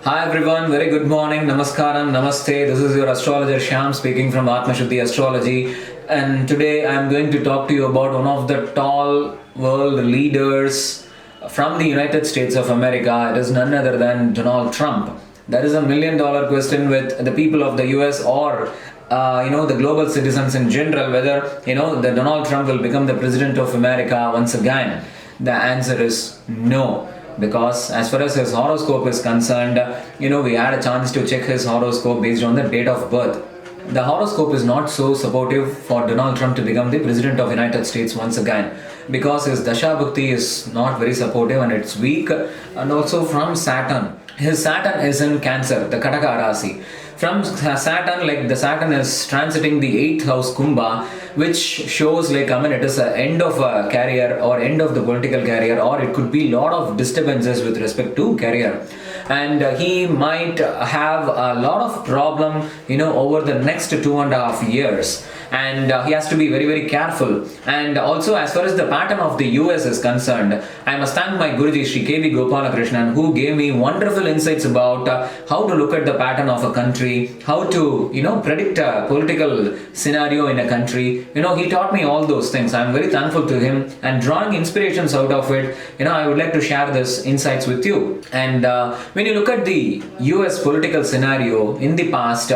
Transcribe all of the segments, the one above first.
Hi everyone, very good morning, namaskaram, namaste. This is your astrologer Shyam speaking from Atmashuddhi Astrology, and today I am going to talk to you about one of the tall world leaders from the United States of America. It is none other than Donald Trump. That is $1 million question with the people of the US or the global citizens in general, whether the Donald Trump will become the president of America once again. The answer is no, because as far as his horoscope is concerned, we had a chance to check his horoscope based on the date of birth. The horoscope is not so supportive for Donald Trump to become the president of United States once again, because his dasha bhukti is not very supportive and it's weak, and also from Saturn. His Saturn is in Cancer, the Kataka Rasi. From Saturn, the Saturn is transiting the 8th house Kumbha, which shows it is an end of a career or end of the political career, or it could be lot of disturbances with respect to career. And he might have a lot of problem, over the next 2.5 years. And he has to be very, very careful. And also, as far as the pattern of the US is concerned, I must thank my Guruji Sri K.V. Gopalakrishnan, who gave me wonderful insights about how to look at the pattern of a country, how to, predict a political scenario in a country. He taught me all those things. I'm very thankful to him, and drawing inspirations out of it, I would like to share this insights with you. And when you look at the US political scenario in the past,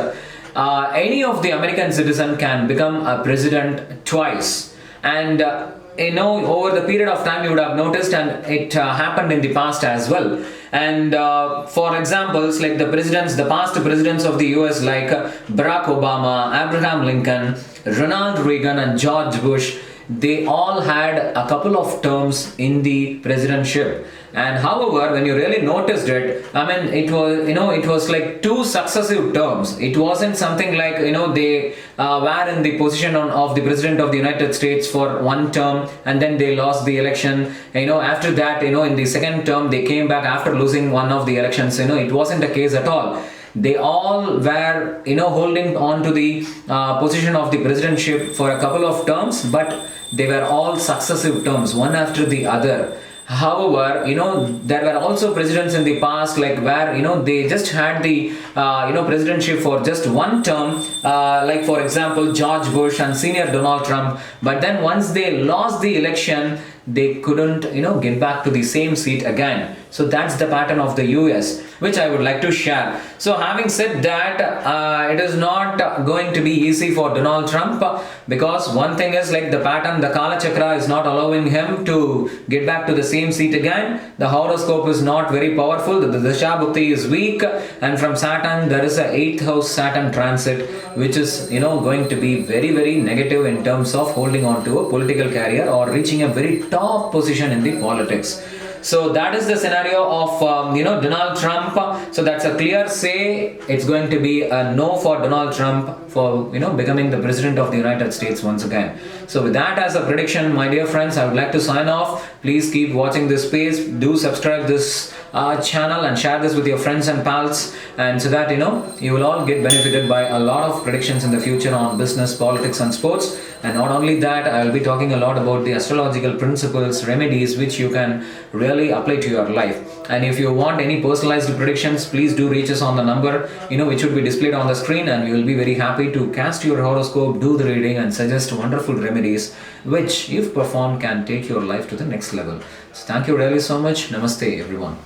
any of the American citizen can become a president twice. And over the period of time you would have noticed, and it happened in the past as well. And for examples, like the past presidents of the US, like Barack Obama, Abraham Lincoln, Ronald Reagan and George Bush, they all had a couple of terms in the presidentship. And however, when you really noticed it, it was like two successive terms. It wasn't something like, they were in the position of the president of the United States for one term and then they lost the election. After that, in the second term, they came back after losing one of the elections. It wasn't the case at all. They all were, holding on to the position of the presidentship for a couple of terms, but they were all successive terms, one after the other. However, there were also presidents in the past, where, they just had the, presidentship for just one term, like for example, George Bush and senior Donald Trump. But then once they lost the election, they couldn't, get back to the same seat again. So that's the pattern of the US, which I would like to share. So having said that, it is not going to be easy for Donald Trump, because one thing is the pattern, the Kala Chakra is not allowing him to get back to the same seat again. The horoscope is not very powerful. The Dasha Bhukti is weak. And from Saturn, there is a 8th house Saturn transit, which is, going to be very, very negative in terms of holding on to a political career or reaching a very top position in the politics. So that is the scenario of Donald Trump. So that's a clear say. It's going to be a no for Donald Trump for becoming the president of the United States once again. So with that as a prediction, my dear friends, I would like to sign off. Please keep watching this space. Do subscribe this channel and share this with your friends and pals, and so that you will all get benefited by a lot of predictions in the future on business, politics and sports. And not only that, I will be talking a lot about the astrological principles, remedies which you can really apply to your life. And if you want any personalized predictions, please do reach us on the number which would be displayed on the screen, and we will be very happy to cast your horoscope, do the reading and suggest wonderful remedies which, if performed, can take your life to the next level. So thank you really so much. Namaste everyone.